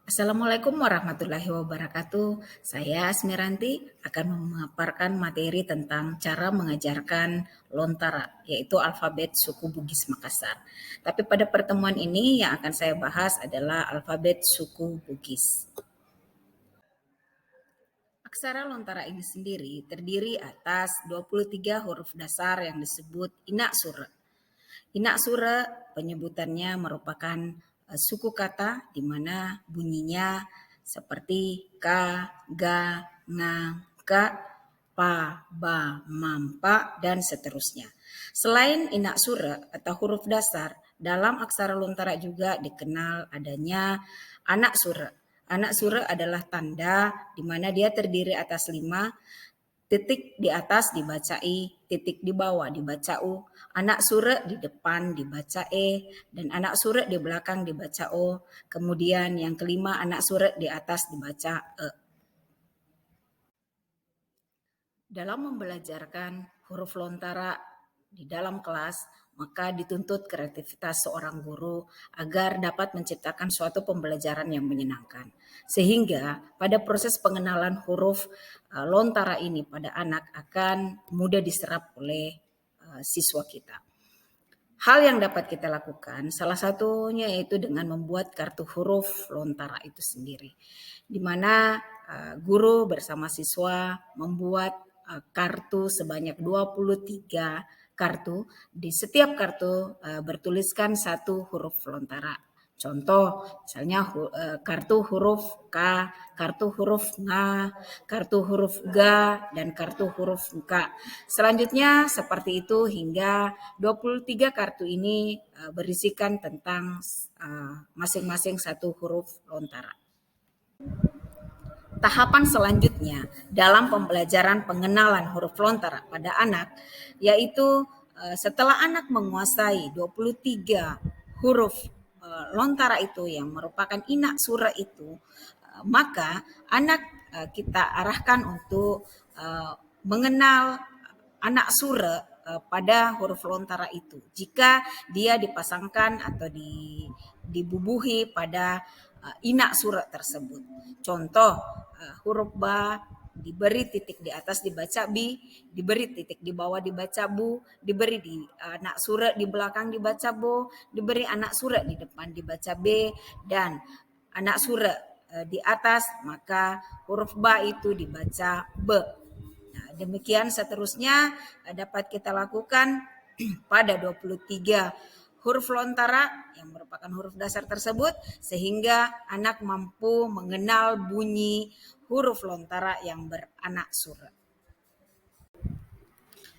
Assalamualaikum warahmatullahi wabarakatuh. Saya Asmiranti akan memaparkan materi tentang cara mengajarkan Lontara, yaitu alfabet suku Bugis Makassar. Tapi pada pertemuan ini yang akan saya bahas adalah alfabet suku Bugis. Aksara Lontara ini sendiri terdiri atas 23 huruf dasar yang disebut Inak Sura. Inak Sura penyebutannya merupakan suku kata di mana bunyinya seperti ka, ga, nga, ka, pa, ba, mam, pa, dan seterusnya. Selain Inak Sura atau huruf dasar, dalam aksara Lontara juga dikenal adanya anak sura. Anak sura adalah tanda di mana dia terdiri atas 5 titik di atas dibaca I, titik di bawah dibaca U, anak sura di depan dibaca E, dan anak sura di belakang dibaca O. Kemudian yang kelima anak sura di atas dibaca E. Dalam membelajarkan huruf Lontara di dalam kelas, maka dituntut kreativitas seorang guru agar dapat menciptakan suatu pembelajaran yang menyenangkan. Sehingga pada proses pengenalan huruf Lontara ini pada anak akan mudah diserap oleh siswa kita. Hal yang dapat kita lakukan salah satunya yaitu dengan membuat kartu huruf Lontara itu sendiri. Di mana guru bersama siswa membuat kartu sebanyak 23 kartu. Di setiap kartu bertuliskan satu huruf Lontara. Contoh, misalnya kartu huruf K, kartu huruf Nga, kartu huruf Ga, dan kartu huruf K. Selanjutnya seperti itu hingga 23 kartu ini berisikan tentang masing-masing satu huruf Lontara. Tahapan selanjutnya dalam pembelajaran pengenalan huruf Lontara pada anak, yaitu setelah anak menguasai 23 huruf Lontara itu yang merupakan inak sura itu, maka anak kita arahkan untuk mengenal anak sura pada huruf Lontara itu. Jika dia dipasangkan atau dibubuhi pada inak sura tersebut. Contoh, huruf ba diberi titik di atas dibaca bi, diberi titik di bawah dibaca bu, diberi di anak sura di belakang dibaca bo, diberi anak sura di depan dibaca b, dan anak sura di atas maka huruf ba itu dibaca be. Nah, demikian seterusnya dapat kita lakukan pada 23 huruf Lontara yang merupakan huruf dasar tersebut sehingga anak mampu mengenal bunyi huruf Lontara yang beranak sura.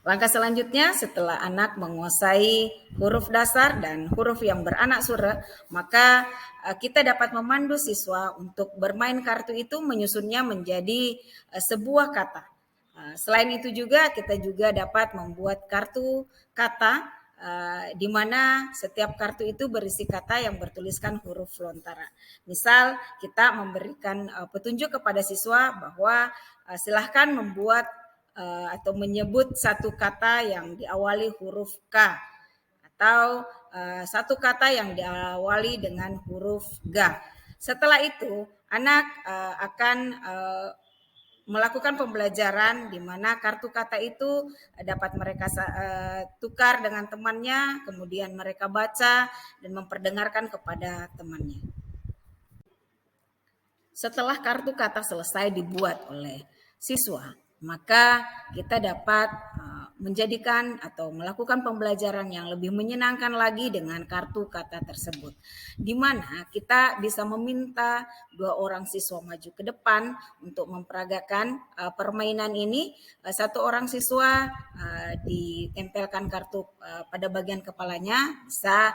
Langkah selanjutnya setelah anak menguasai huruf dasar dan huruf yang beranak sura, maka kita dapat memandu siswa untuk bermain kartu itu menyusunnya menjadi sebuah kata. Selain itu juga kita juga dapat membuat kartu kata di mana setiap kartu itu berisi kata yang bertuliskan huruf Lontara. Misal kita memberikan petunjuk kepada siswa bahwa silahkan membuat atau menyebut satu kata yang diawali huruf K atau satu kata yang diawali dengan huruf G. Setelah itu anak akan melakukan pembelajaran di mana kartu kata itu dapat mereka tukar dengan temannya, kemudian mereka baca dan memperdengarkan kepada temannya. Setelah kartu kata selesai dibuat oleh siswa, maka kita dapat menjadikan atau melakukan pembelajaran yang lebih menyenangkan lagi dengan kartu kata tersebut. Di mana kita bisa meminta 2 orang siswa maju ke depan untuk memperagakan permainan ini. 1 orang siswa ditempelkan kartu pada bagian kepalanya, bisa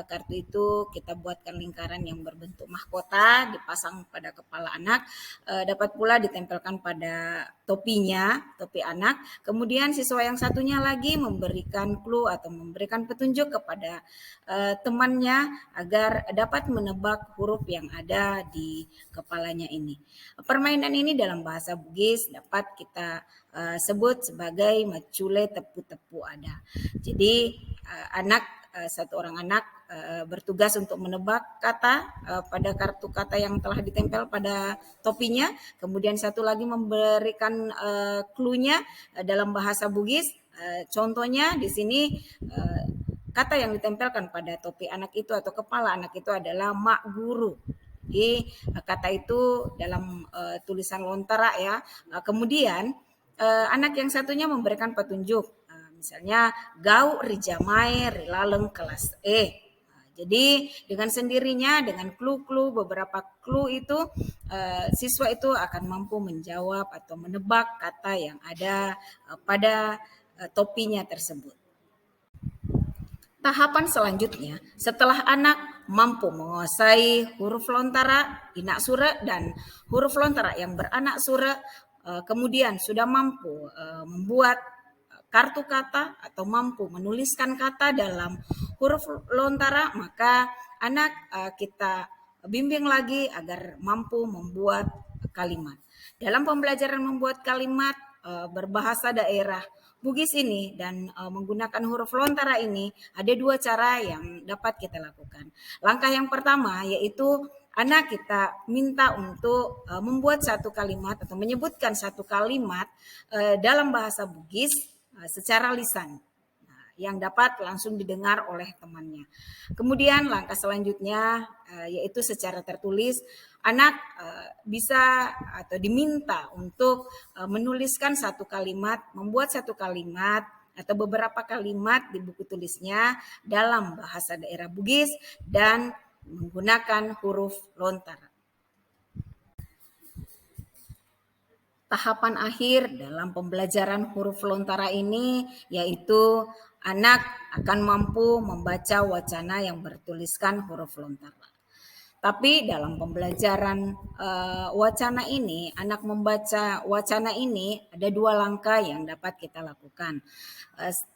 kartu itu kita buatkan lingkaran yang berbentuk mahkota, dipasang pada kepala anak, dapat pula ditempelkan pada topinya, topi anak. Kemudian siswa yang satunya lagi memberikan clue atau memberikan petunjuk kepada temannya agar dapat menebak huruf yang ada di kepalanya ini. Permainan ini dalam bahasa Bugis dapat kita sebut sebagai macule tepu-tepu ada. Jadi anak satu orang anak bertugas untuk menebak kata pada kartu kata yang telah ditempel pada topinya. Kemudian satu lagi memberikan clue-nya dalam bahasa Bugis. Contohnya di sini kata yang ditempelkan pada topi anak itu atau kepala anak itu adalah mak guru. Jadi kata itu dalam tulisan lontara ya. Kemudian anak yang satunya memberikan petunjuk. Misalnya gau rijamai rilaleng kelas E. Jadi dengan sendirinya dengan clue-clue beberapa clue itu siswa itu akan mampu menjawab atau menebak kata yang ada pada topinya tersebut. Tahapan selanjutnya, setelah anak mampu menguasai huruf lontara, inak sura, dan huruf lontara yang beranak sura, kemudian sudah mampu membuat kartu kata atau mampu menuliskan kata dalam huruf lontara, maka anak kita bimbing lagi agar mampu membuat kalimat. Dalam pembelajaran membuat kalimat berbahasa daerah Bugis ini dan menggunakan huruf lontara ini ada dua cara yang dapat kita lakukan. Langkah yang pertama yaitu anak kita minta untuk membuat satu kalimat atau menyebutkan satu kalimat dalam bahasa Bugis secara lisan yang dapat langsung didengar oleh temannya. Kemudian langkah selanjutnya yaitu secara tertulis anak bisa atau diminta untuk menuliskan satu kalimat, membuat satu kalimat atau beberapa kalimat di buku tulisnya dalam bahasa daerah Bugis dan menggunakan huruf lontara. Tahapan akhir dalam pembelajaran huruf lontara ini yaitu anak akan mampu membaca wacana yang bertuliskan huruf lontara. Tapi dalam pembelajaran wacana ini, anak membaca wacana ini ada dua langkah yang dapat kita lakukan.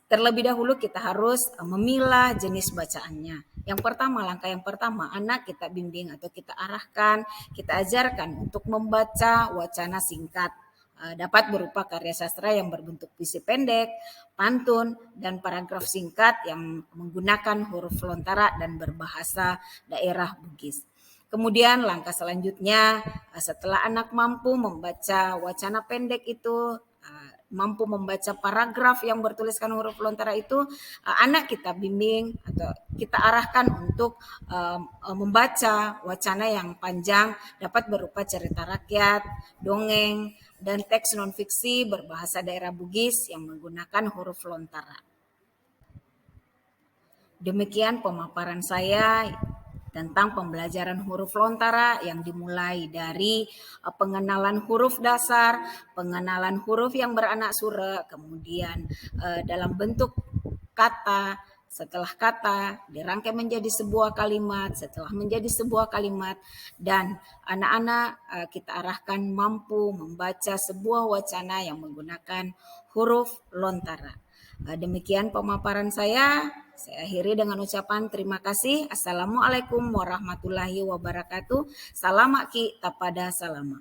Terlebih dahulu kita harus memilah jenis bacaannya. Langkah yang pertama, anak kita bimbing atau kita arahkan, kita ajarkan untuk membaca wacana singkat. Dapat berupa karya sastra yang berbentuk puisi pendek, pantun, dan paragraf singkat yang menggunakan huruf lontara dan berbahasa daerah Bugis. Kemudian langkah selanjutnya setelah anak mampu membaca wacana pendek itu, mampu membaca paragraf yang bertuliskan huruf lontara itu, anak kita bimbing atau kita arahkan untuk membaca wacana yang panjang dapat berupa cerita rakyat, dongeng, dan teks non-fiksi berbahasa daerah Bugis yang menggunakan huruf lontara. Demikian pemaparan saya tentang pembelajaran huruf lontara yang dimulai dari pengenalan huruf dasar, pengenalan huruf yang beranak sura, kemudian dalam bentuk kata, setelah kata dirangkai menjadi sebuah kalimat, setelah menjadi sebuah kalimat, dan anak-anak kita arahkan mampu membaca sebuah wacana yang menggunakan huruf lontara. Demikian pemaparan saya akhiri dengan ucapan terima kasih. Assalamualaikum warahmatullahi wabarakatuh. Salam ki tapada salama.